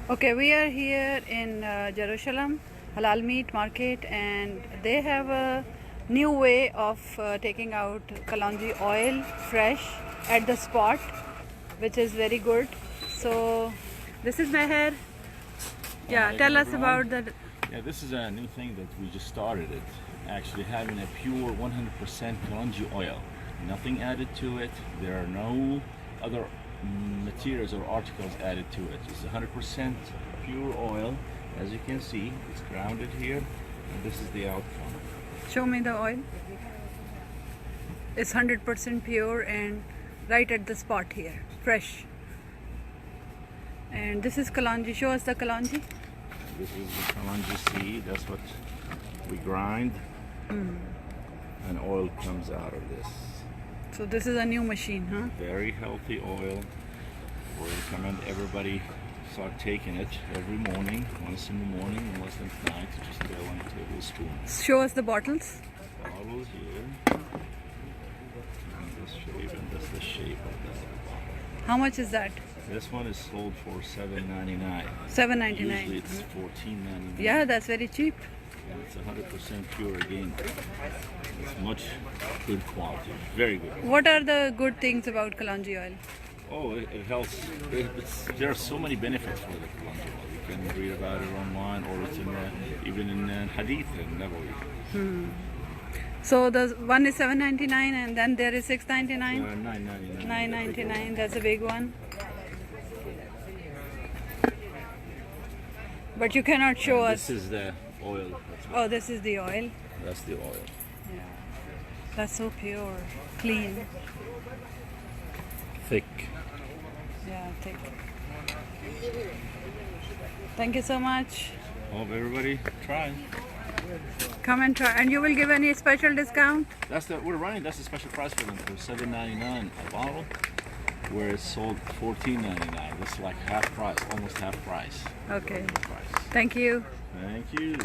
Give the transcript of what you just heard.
Okay, we are here in Jruselum Halal meat market, and they have a new way of taking out Kalonji oil fresh at the spot, which is very good. So this is Meher. Yeah, tell us about that. Yeah, this is a new thing that we just started it. Actually having a pure 100% Kalonji oil. Nothing added to it. There are no other materials or articles added to it. It's 100% pure oil. As you can see, it's grounded here, and this is the outcome. Show me the oil. It's 100% pure and right at the spot here, fresh. And this is Kalonji. Show us the Kalonji. This is the Kalonji seed. That's what we grind, and oil comes out of this. So this is a new machine, huh? Very healthy oil. We recommend everybody start taking it every morning, once in the morning and once at night. Just 1 tablespoon. Show us the bottles. Bottles here. And this shape, and that's the shape of the bottle. How much is that? This one is sold for $7.99. $7.99. Usually it's $14.99. Yeah, that's very cheap. And it's 100% pure again. It's much good quality, very good. What are the good things about Kalonji oil? Oh, it helps. There are so many benefits for the Kalonji oil. You can read about it online, or it's in even in Hadith and Nabawi. So the one is $7.99, and then there is $6.99. $9.99. $9.99. That's a big one. But you cannot show us. This is the oil. Oh, this is the oil. That's the oil. Yeah. That's so pure, clean. Thick. Yeah, thick. Thank you so much. Hope everybody try. Come and try. And you will give any special discount? That's the special price for them for $7.99 a bottle, where it's sold $14.99. This is like half price, almost half price. Okay. Price. Thank you. Thank you.